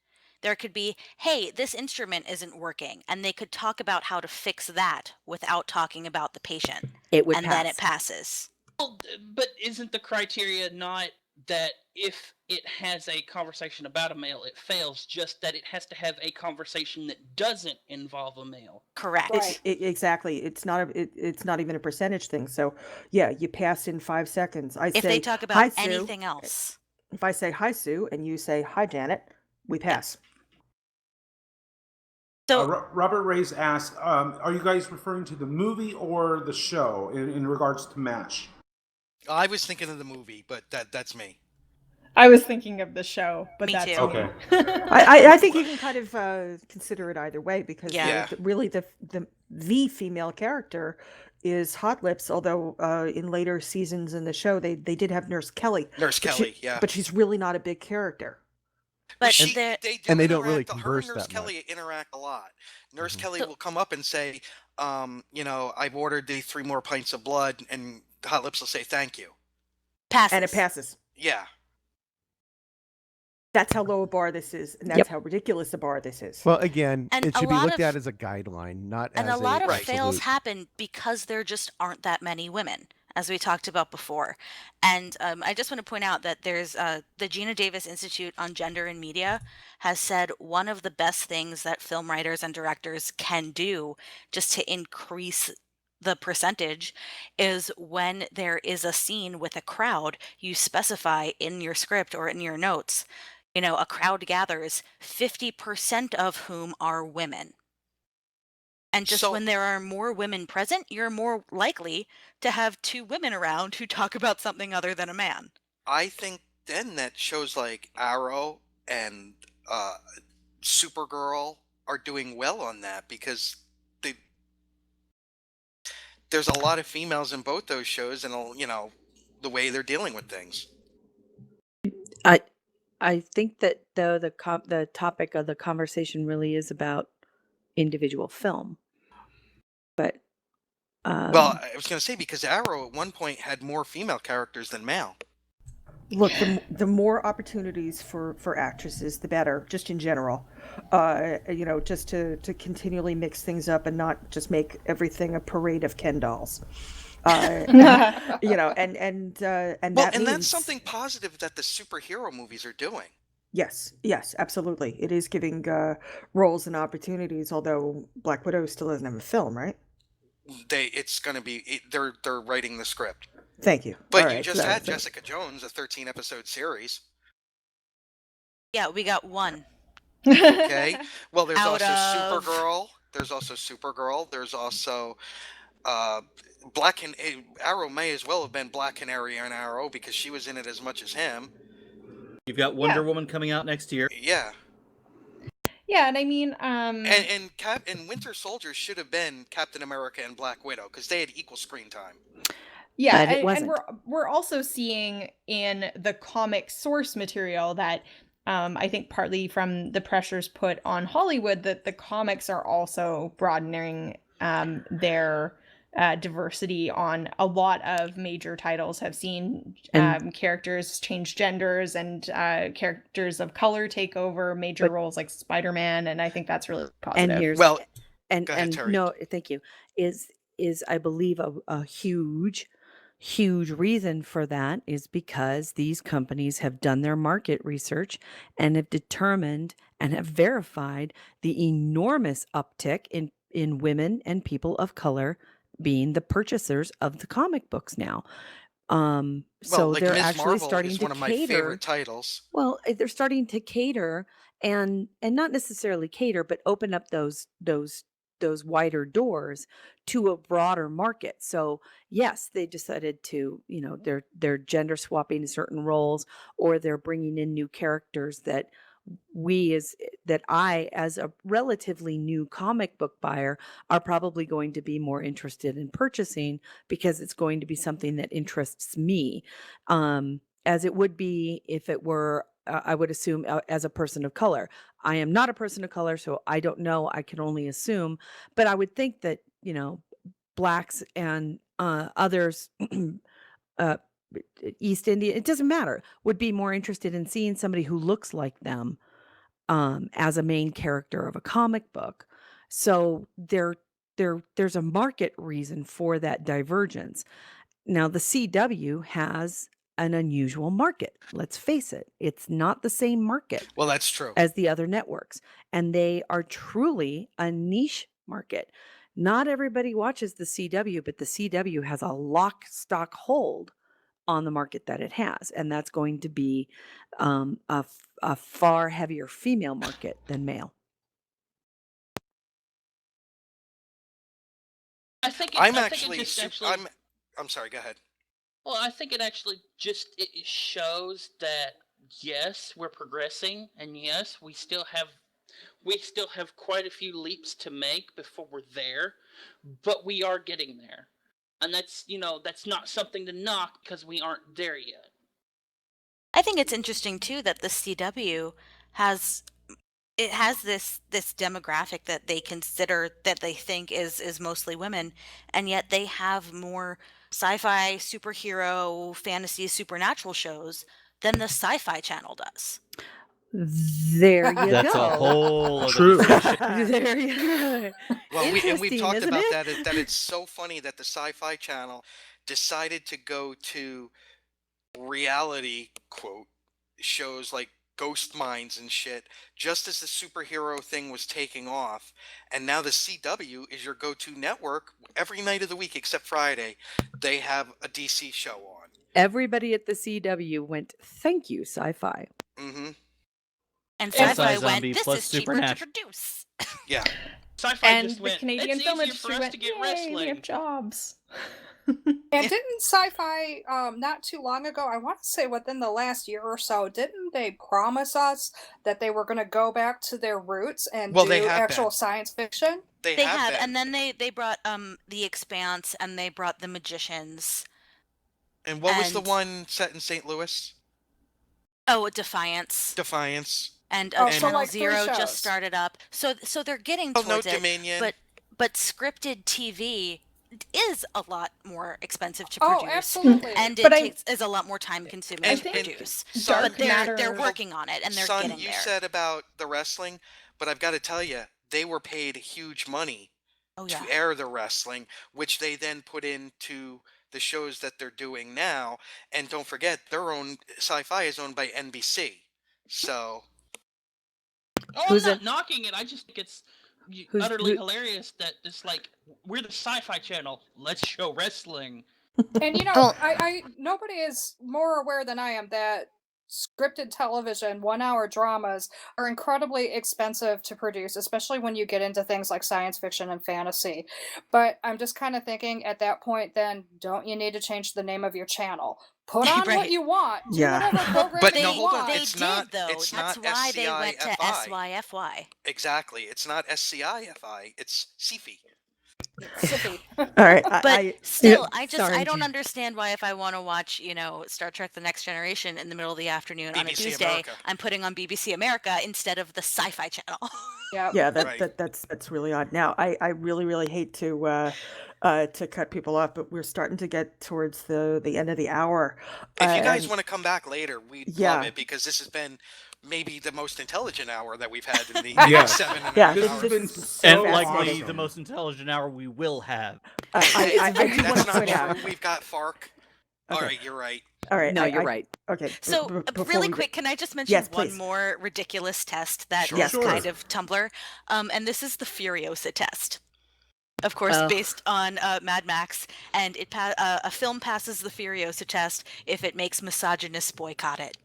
there could be, hey, this instrument isn't working, and they could talk about how to fix that without talking about the patient, It would and pass. then it passes. Well, but isn't the criteria not that if it has a conversation about a male, it fails, just that it has to have a conversation that doesn't involve a male? Correct. Right. Exactly. It's not even a percentage thing. So yeah, you pass in 5 seconds. I If say they talk hi, about Sue. anything else. If I say hi, Sue, and you say hi, Janet, we pass. So Robert Ray's asked, are you guys referring to the movie or the show in regards to MASH? I was thinking of the movie, but that's me. I was thinking of the show, but Me that's too. me. Okay. I think you can kind of consider it either way, because Yeah. really the female character is Hot Lips, although in later seasons in the show they did have Nurse Kelly. Nurse But Kelly, yeah. But she's really not a big character. But She- there, they And they don't really interact- converse her and Nurse that Kelly interact a lot. Nurse Mhm. Kelly So- will come up and say, I've ordered the 3 more pints of blood, and Hot Lips will say thank you. passes. And it passes. Yeah. That's how low a bar this is, and that's Yep. how ridiculous a bar this is. Well, again, And it a should be lot looked of- at as a guideline, not And as a lot of absolute. fails happen because there just aren't that many women, as we talked about before. And I just want to point out that there's the Gina Davis Institute on Gender and Media has said one of the best things that film writers and directors can do just to increase the percentage is when there is a scene with a crowd, you specify in your script or in your notes, a crowd gathers, 50% of whom are women. And just So- when there are more women present, you're more likely to have 2 women around who talk about something other than a man. I think then that shows like Arrow and Supergirl are doing well on that, because there's a lot of females in both those shows, and the way they're dealing with things. I think that though the topic of the conversation really is about individual film, but Well, I was going to say, because Arrow at one point had more female characters than male. Look, the more opportunities for actresses, the better, just in general. Just to continually mix things up and not just make everything a parade of Ken dolls. And Well, that and that's means something positive that the superhero movies are doing. Yes, yes, absolutely. It is giving roles and opportunities, although Black Widow still doesn't have a film, right? It's going to be they're writing the script. Thank you. All But you right. just had Jessica Jones, a 13 episode series. Yeah, we got one. Okay. Well, there's Out also of Supergirl. There's also Supergirl. There's also Black and Arrow may as well have been Black Canary and Arrow because she was in it as much as him. You've got Wonder Woman coming out next year. Yeah. Yeah, and I mean, And Winter Soldier should have been Captain America and Black Widow because they had equal screen time. yeah, But it and wasn't. we're also seeing in the comic source material that I think partly from the pressures put on Hollywood that the comics are also broadening their diversity on a lot of major titles have seen And- characters change genders and characters of color take over major roles like Spider-Man, and I think that's really positive. And here's Well, and go ahead, and Terry. no, thank you. Is I believe a huge reason for that is because these companies have done their market research and have determined and have verified the enormous uptick in women and people of color being the purchasers of the comic books now. Well, So like they're Ms. actually Marvel starting is to one of my cater. favorite titles. Well, they're starting to cater and not necessarily cater, but open up those wider doors to a broader market. So yes, they decided to, they're gender swapping certain roles, or they're bringing in new characters that I, as a relatively new comic book buyer, are probably going to be more interested in purchasing because it's going to be something that interests me. As it would be if it were, I would assume, as a person of color. I am not a person of color, so I don't know. I can only assume. But I would think that, blacks and others, uh, East India, it doesn't matter, would be more interested in seeing somebody who looks like them as a main character of a comic book. So there's a market reason for that divergence. Now, the CW has an unusual market. Let's face it, it's not the same market Well, that's true. as the other networks, and they are truly a niche market. Not everybody watches the CW, but the CW has a lock, stock hold on the market that it has, and that's going to be a far heavier female market than male. I think I'm it actually, just sup- actually. I'm sorry. Go ahead. Well, I think it actually just it shows that yes, we're progressing, and yes, we still have quite a few leaps to make before we're there, but we are getting there, and that's not something to knock because we aren't there yet. I think it's interesting too that the CW has this demographic that they consider that they think is mostly women, and yet they have more sci-fi, superhero, fantasy, supernatural shows than the Sci-Fi Channel does. There you That's go. a whole other True. discussion. There you go. Well, we've Interesting, talked isn't about it? that it's so funny that the Sci-Fi Channel decided to go to reality quote shows like Ghost Mines and shit just as the superhero thing was taking off, and now the CW is your go-to network every night of the week except Friday. They have a DC show on. Everybody at the CW went, "Thank you, sci-fi." Mm-hmm. And Sci-fi Sci-Fi went, zombie this plus is cheaper to supernatural. produce. Yeah. Sci-Fi And just the went. Canadian It's film easier for industry us went, to get "Yay, we wrestling. have jobs." And didn't Sci-Fi not too long ago, I want to say within the last year or so, didn't they promise us that they were going to go back to their roots and Well, do they have actual been. science fiction? They They have have, been. and then they brought The Expanse, and they brought The Magicians. And what was the and- one set in St. Louis? Oh, Defiance. Defiance. And Oh, so Channel like 3 Zero shows. just started up. So they're getting Oh, towards no it. Dominion. But scripted TV is a lot more expensive to Oh, produce. absolutely. And But it is a lot more time consuming And- to and produce. Son, But they're Matter- working on it, and they're Son, getting you there. said about the wrestling, but I've got to tell you, they were paid huge money Oh yeah. to air the wrestling, which they then put into the shows that they're doing now. And don't forget, their own Sci-Fi is owned by NBC. So Oh, Who's I'm not it? knocking it. I just think it's Who's- utterly who- hilarious that it's like, we're the Sci-Fi Channel. Let's show wrestling. And you know, Well- I nobody is more aware than I am that scripted television 1-hour dramas are incredibly expensive to produce, especially when you get into things like science fiction and fantasy. But I'm just kind of thinking at that point, then don't you need to change the name of your channel? Put on what Right. you want. Do Yeah. whatever programming But you no, hold on. want. They It's did not- though. it's That's not why they went to SCIFI. SYFY. exactly, it's not SCIFI. It's CFI. Sippy. All right. But still, Yeah, I sorry, don't Jen. understand why if I want to watch, Star Trek: The Next Generation in the middle of the afternoon on a BBC Tuesday, America. I'm putting on BBC America instead of the Sci-Fi Channel. Yeah. Yeah, Right. that's really odd. Now, I really hate to cut people off, but we're starting to get towards the end of the hour. If you guys and- want to come back later, we'd Yeah. love it, because this has been maybe the most intelligent hour that we've had in the Yeah. 7.5 Yeah, hours. This has been is so And fascinating. likely awesome. the most intelligent hour we will have. I do want That's to not point true. out. We've got Fark. All Okay. right, you're right. All right. No, you're right. Okay. So, before really we- quick, can I just mention Yes, one please. more ridiculous test that Sure. is Sure. kind of Tumblr? And this is the Furiosa test. Of course, Oh. based on Mad Max, and a film passes the Furiosa test if it makes misogynists boycott it.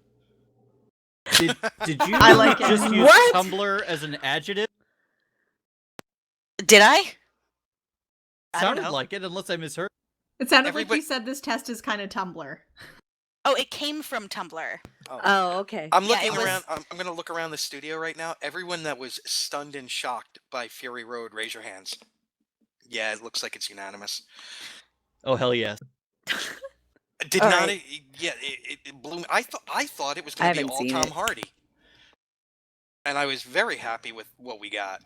Did you I like it. just use What? Tumblr as an adjective? Did I? I don't Sounded know. like it, unless I misheard. It sounded like Everybody- you said this test is kind of Tumblr. Oh, it came from Tumblr. Oh, okay. I'm Yeah, looking it was- around. I'm going to look around the studio right now. Everyone that was stunned and shocked by Fury Road, raise your hands. Yeah, it looks like it's unanimous. Oh hell yes. Did All not. right. It blew me. I thought it was I going to be haven't all seen Tom it. Hardy, and I was very happy with what we got.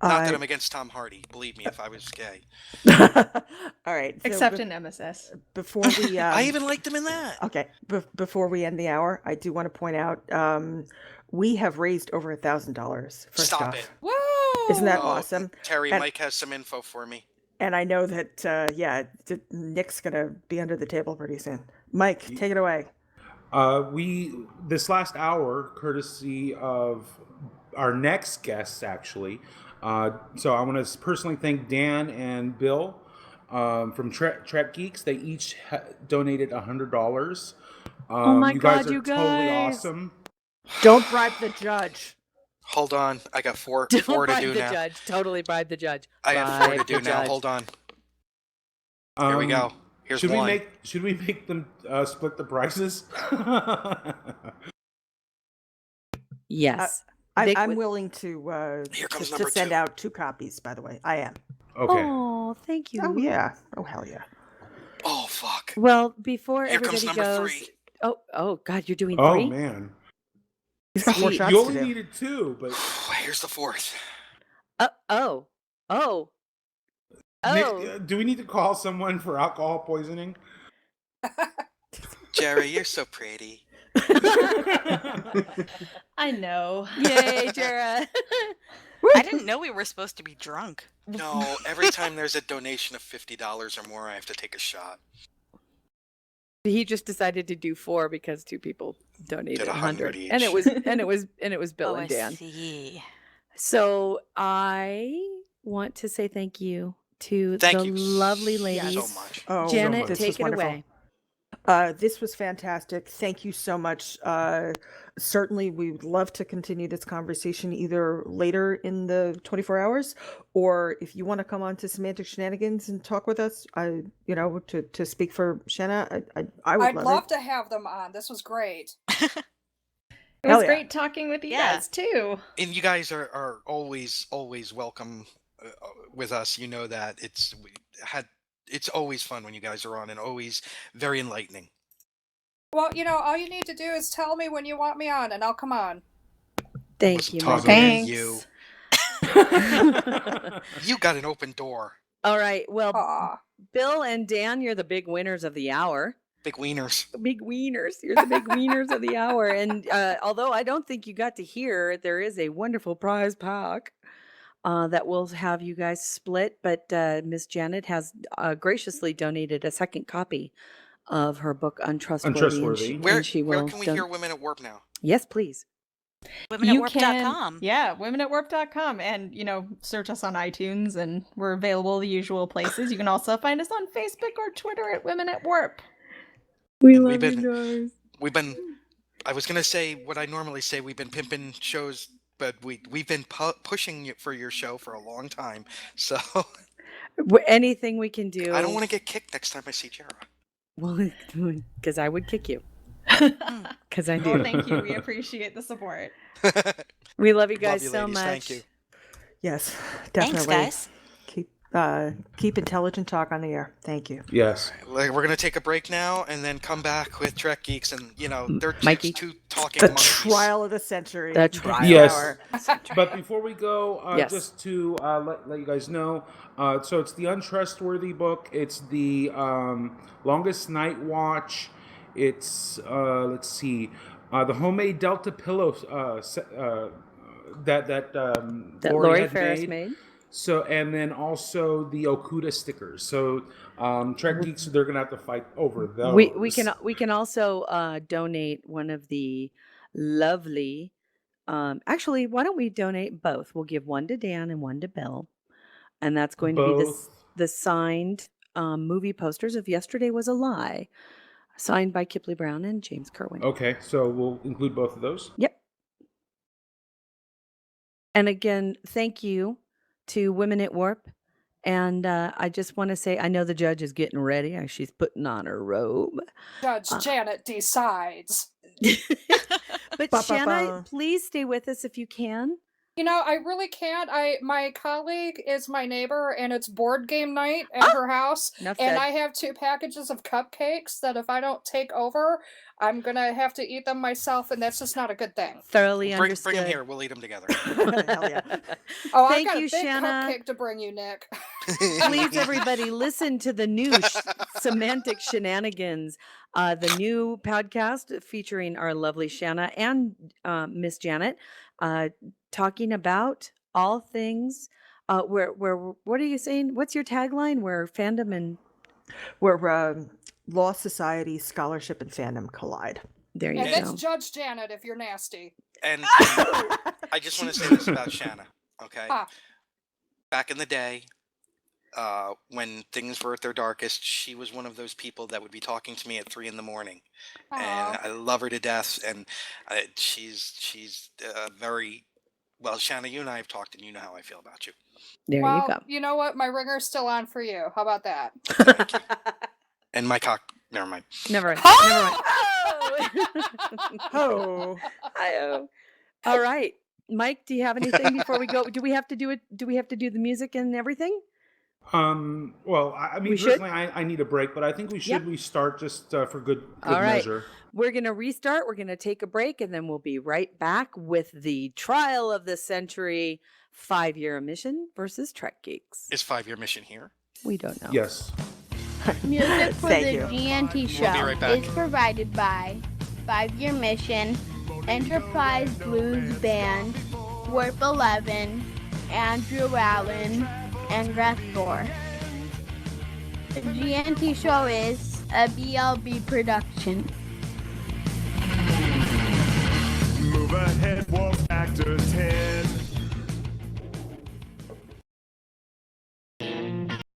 Not that I'm against Tom Hardy. Believe me, if I was gay, All right. so Except in MSS. before we I even liked him in that. Okay, before we end the hour, I do want to point out we have raised over $1,000. First Stop off, it. Woo! isn't that Oh, awesome? Terry, And- Mike has some info for me. And I know that Nick's gonna be under the table pretty soon. Mike, take it away. This last hour, courtesy of our next guests, actually. So I want to personally thank Dan and Bill from Trek Geeks. They each donated $100. Oh my you guys God, are you totally guys. awesome. Don't bribe the judge. Hold on, I got four Don't to bribe do the now. judge. Totally bribe the judge. I got 4 to Bribe do the now. judge. Hold on. Here we go. Here's should one. Should we make them split the prices? Yes. I'm Nick would- willing to Here comes to number send 2. out 2 copies. By the way, I am. Okay. Oh, thank you. Oh yeah. Oh hell yeah. Oh fuck. Well, before Here comes everybody number goes. 3. Oh, God, you're doing Oh 3? man. He's got 4 Gee. shots You to only do. needed 2, but Here's the 4th. Oh. Nick, do we need to call someone for alcohol poisoning? Jerry, you're so pretty. I know. Yay, Jara. I didn't know we were supposed to be drunk. No, every time there's a donation of $50 or more, I have to take a shot. He just decided to do 4 because 2 people donated Did 100 100, and it each. was Bill Oh, and I Dan. see. So I want to say thank you to Thank the you lovely ladies. so much. Oh, Janet, this take was it wonderful. away. This was fantastic. Thank you so much. Certainly, we would love to continue this conversation either later in the 24 hours, or if you want to come on to Semantic Shenanigans and talk with us, to speak for Shanna, I would I'd love it. to have them on. This was great. It Hell was yeah. great talking with you Yeah. guys too. And you guys are always welcome with us. You know that it's always fun when you guys are on, and always very enlightening. Well, all you need to do is tell me when you want me on, and I'll come on. Thank Wasn't you, talking my to Thanks. you. You got an open door. All right. Well, Aw. Bill and Dan, you're the big winners of the hour. Big wieners. Big wieners. You're the big wieners of the hour. And although I don't think you got to hear, there is a wonderful prize pack that will have you guys split. But Miss Janet has graciously donated a second copy of her book Untrustworthy. Where she will can we hear Women at Warp now? Yes, please. Womenatwarp.com. Yeah, womenatwarp.com. And, search us on iTunes, and we're available the usual places. You can also find us on Facebook or Twitter at Women at Warp. We love you guys. We've been, I was going to say what I normally say, we've been pimping shows, but we've been pushing for your show for a long time. So anything we can do. I don't want to get kicked next time I see Jara. Well, because I would kick you. Because I do. Well, thank you. We appreciate the support. We love you guys love you, so ladies. much. Thank you. Yes, definitely. Thanks, guys. Keep intelligent talk on the air. Thank you. Yes. We're going to take a break now and then come back with Trek Geeks, and they're Mikey. two talking The monkeys. trial of the century. The trial. Yes. But before we go, Yes. just to let you guys know, so it's the Untrustworthy book. It's the Longest Night Watch. It's let's see, the homemade Delta pillow that Lori had Ferris made. So, and then also the Okuda stickers. So, Trek Geeks, they're gonna have to fight over those. We can also donate one of the lovely. Actually, why don't we donate both? We'll give one to Dan and one to Bill, and that's going to be the signed movie posters of Yesterday Was a Lie, signed by Kipley Brown and James Kerwin. Okay, so we'll include both of those. Yep. And again, thank you to Women at Warp. And I just want to say, I know the judge is getting ready. She's putting on her robe. Judge Janet decides. But Shanna, please stay with us if you can. I really can't. My colleague is my neighbor, and it's board game night at her house. And I have 2 packages of cupcakes that if I don't take over, I'm going to have to eat them myself, and that's just not a good thing. Thoroughly understood. Bring them here. We'll eat them together. Hell yeah. Oh, Thank I've got you, a big Shanna. cupcake to bring you, Nick. Please, everybody, listen to the new Semantic Shenanigans, the new podcast featuring our lovely Shanna and Miss Janet, talking about all things. Where what are you saying? What's your tagline? Where fandom and Law, society, scholarship, and fandom collide. There you And go. that's Judge Janet if you're nasty. And I just want to say this about Shanna, okay? Back in the day, when things were at their darkest, she was one of those people that would be talking to me at 3 a.m. And I love her to death. And she's very well. Shanna, you and I have talked, and you know how I feel about you. There Well, you go. you know what? My ringer's still on for you. How about that? Thank you. And my cock. Never mind. Never mind. Oh. Hi-oh. All right, Mike. Do you have anything before we go? Do we have to do it? Do we have to do the music and everything? Well, I mean, personally, I need a break, but I think we should restart just for good All right. measure. We're going to restart. We're going to take a break, and then we'll be right back with the trial of the century 5-year mission versus Trek Geeks. Is 5-year mission here? We don't know. Yes. Music for Thank the you. GNT show We'll be right back. is provided by 5-Year Mission, Enterprise Blues Band, Warp 11, Andrew Allen, and Rathor. The GNT show is a BLB production. Move ahead, warp factor 10.